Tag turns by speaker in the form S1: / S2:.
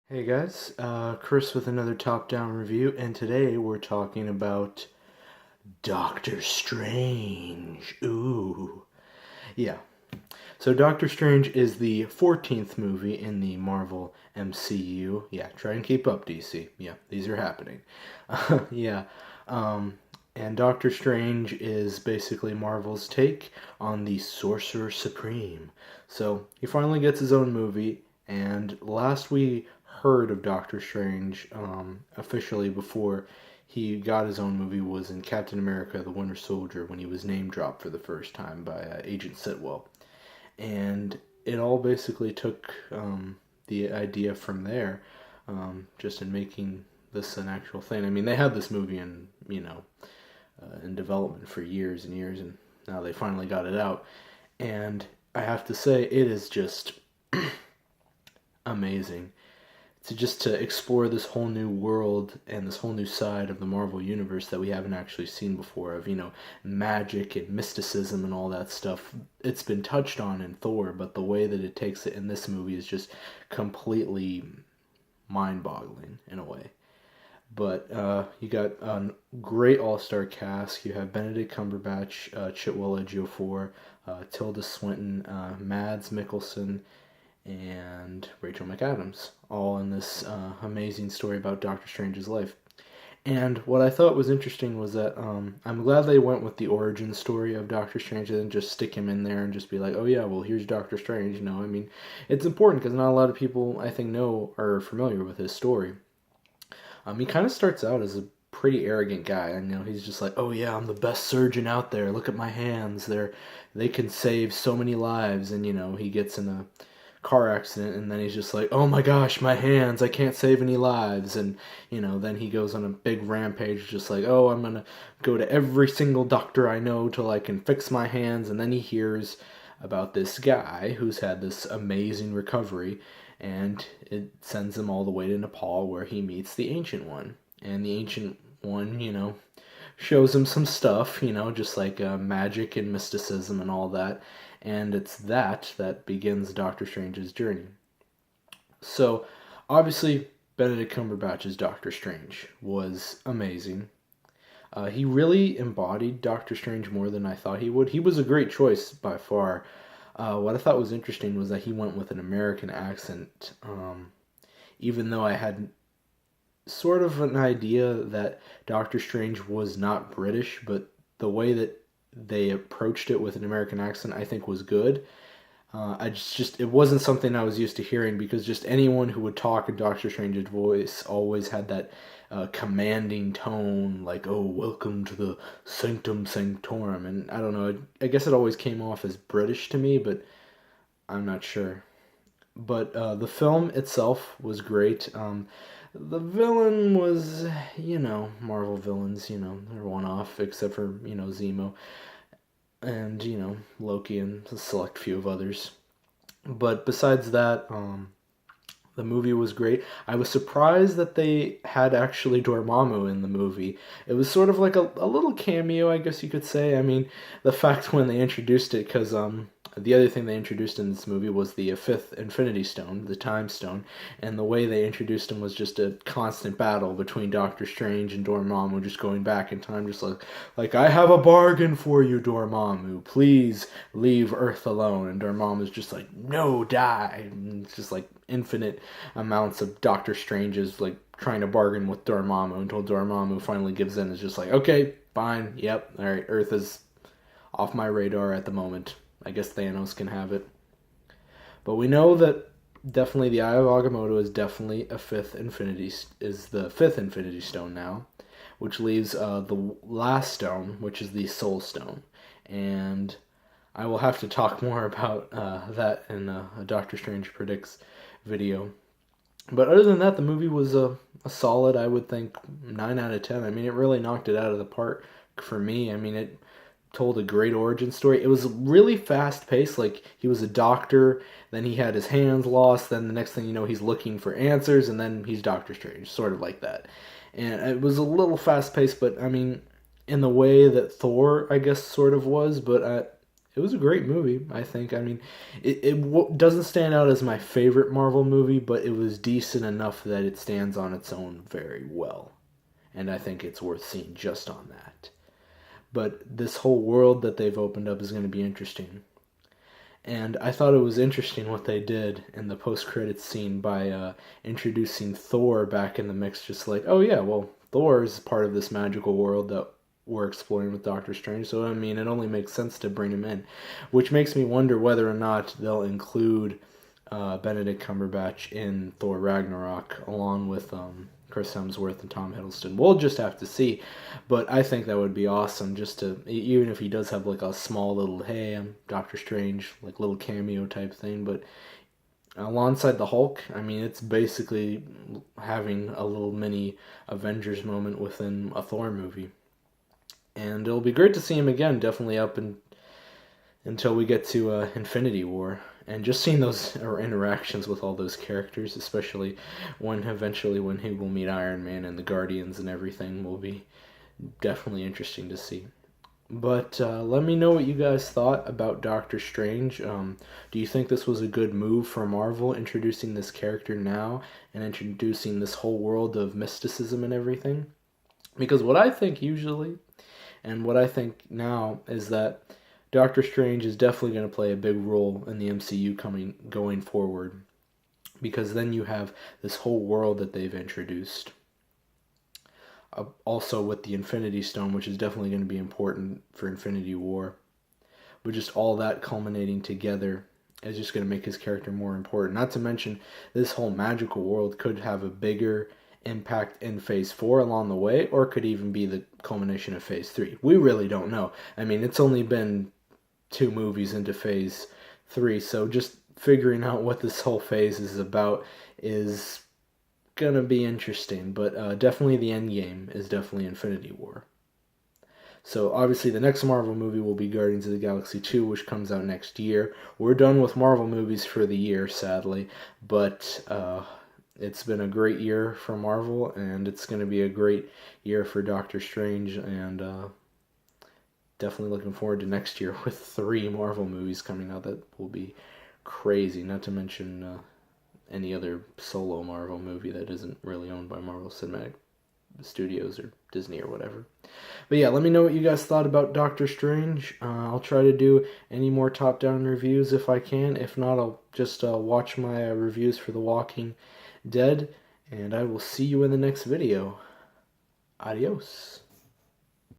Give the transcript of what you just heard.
S1: Hey guys, Chris with another top-down review, and today we're talking about Doctor Strange. Ooh. Yeah. So Doctor Strange is the 14th movie in the Marvel MCU. Yeah, try and keep up, DC. Yeah, these are happening. Yeah. Um, and Doctor Strange is basically Marvel's take on the Sorcerer Supreme. So he finally gets his own movie, and last we heard of Doctor Strange officially before he got his own movie was in Captain America: The Winter Soldier when he was name dropped for the first time by Agent Sitwell, and it all basically took the idea from there, just in making this an actual thing. I mean, they had this movie in development for years and years, and now they finally got it out. And I have to say, it is just amazing to explore this whole new world and this whole new side of the Marvel universe that we haven't actually seen before, of magic and mysticism and all that stuff. It's been touched on in Thor, but the way that it takes it in this movie is just completely mind-boggling in a way. But you got a great all-star cast. You have Benedict Cumberbatch, Chitwell Ejiofor, Tilda Swinton, Mads Mikkelsen, and Rachel McAdams, all in this amazing story about Doctor Strange's life. And what I thought was interesting was that I'm glad they went with the origin story of Doctor Strange and didn't just stick him in there and just be like, oh yeah, well here's Doctor Strange. I mean, it's important because not a lot of people I think know or are familiar with his story. He kind of starts out as a pretty arrogant guy. I know he's just like, oh yeah, I'm the best surgeon out there. Look at my hands. They can save so many lives. And he gets in a car accident, and then he's just like, oh my gosh, my hands, I can't save any lives. And then he goes on a big rampage, just like, oh, I'm gonna go to every single doctor I know till I can fix my hands. And then he hears about this guy who's had this amazing recovery, and it sends him all the way to Nepal, where he meets the Ancient One. And the Ancient One, shows him some stuff, just like magic and mysticism and all that. And it's that begins Doctor Strange's journey. So, obviously, Benedict Cumberbatch's Doctor Strange was amazing. He really embodied Doctor Strange more than I thought he would. He was a great choice by far. What I thought was interesting was that he went with an American accent, even though I had sort of an idea that Doctor Strange was not British, but the way that they approached it with an American accent, I think, was good. I just it wasn't something I was used to hearing, because just anyone who would talk in Doctor Strange's voice always had that commanding tone, like, oh, welcome to the Sanctum Sanctorum. And I don't know, I guess it always came off as British to me, but I'm not sure. But the film itself was great. The villain was, Marvel villains, they're one off, except for, Zemo and, Loki and a select few of others. But besides that, the movie was great. I was surprised that they had actually Dormammu in the movie. It was sort of like a little cameo, I guess you could say. I mean, the fact when they introduced it, because the other thing they introduced in this movie was the fifth Infinity Stone, the Time Stone, and the way they introduced him was just a constant battle between Doctor Strange and Dormammu, just going back in time, just like I have a bargain for you, Dormammu. Please leave Earth alone. And Dormammu's just like, no, die. And it's just like infinite amounts of Doctor Strange's like trying to bargain with Dormammu until Dormammu finally gives in. Is just like, okay, fine, yep, all right, Earth is off my radar at the moment. I guess Thanos can have it. But we know that definitely the Eye of Agamotto is definitely the fifth Infinity Stone now, which leaves the last stone, which is the Soul Stone, and I will have to talk more about that in a Doctor Strange Predicts video. But other than that, the movie was a solid, I would think, 9 out of 10. I mean, it really knocked it out of the park for me. I mean, it told a great origin story. It was really fast paced. Like, he was a doctor, then he had his hands lost, then the next thing you know, he's looking for answers, and then he's Doctor Strange, sort of like that. And it was a little fast paced, but I mean, in the way that Thor, I guess, sort of was, but It was a great movie, I think. I mean, it doesn't stand out as my favorite Marvel movie, but it was decent enough that it stands on its own very well. And I think it's worth seeing just on that. But this whole world that they've opened up is going to be interesting. And I thought it was interesting what they did in the post-credits scene by introducing Thor back in the mix. Just like, oh yeah, well, Thor is part of this magical world that we're exploring with Doctor Strange. So I mean, it only makes sense to bring him in, which makes me wonder whether or not they'll include Benedict Cumberbatch in Thor Ragnarok along with Chris Hemsworth and Tom Hiddleston. We'll just have to see, but I think that would be awesome. Just to, even if he does have like a small little, hey, I'm Doctor Strange, like little cameo type thing, but alongside the Hulk, I mean, it's basically having a little mini Avengers moment within a Thor movie. And it'll be great to see him again, definitely until we get to Infinity War. And just seeing those interactions with all those characters, especially when he will meet Iron Man and the Guardians and everything, will be definitely interesting to see. But let me know what you guys thought about Doctor Strange. Do you think this was a good move for Marvel, introducing this character now and introducing this whole world of mysticism and everything? Because what I think usually, and what I think now, is that Doctor Strange is definitely going to play a big role in the MCU going forward, because then you have this whole world that they've introduced. Also with the Infinity Stone, which is definitely going to be important for Infinity War. But just all that culminating together is just going to make his character more important. Not to mention, this whole magical world could have a bigger impact in Phase 4 along the way, or could even be the culmination of Phase 3. We really don't know. I mean, it's only been 2 movies into Phase 3, so just figuring out what this whole phase is about is gonna be interesting. But definitely the end game is definitely Infinity War. So obviously the next Marvel movie will be Guardians of the Galaxy 2, which comes out next year. We're done with Marvel movies for the year, sadly, but it's been a great year for Marvel, and it's going to be a great year for Doctor Strange, and definitely looking forward to next year with 3 Marvel movies coming out. That will be crazy, not to mention any other solo Marvel movie that isn't really owned by Marvel Cinematic Studios or Disney or whatever. But yeah, let me know what you guys thought about Doctor Strange. I'll try to do any more top-down reviews if I can. If not, I'll just watch my reviews for The Walking Dead, and I will see you in the next video. Adios.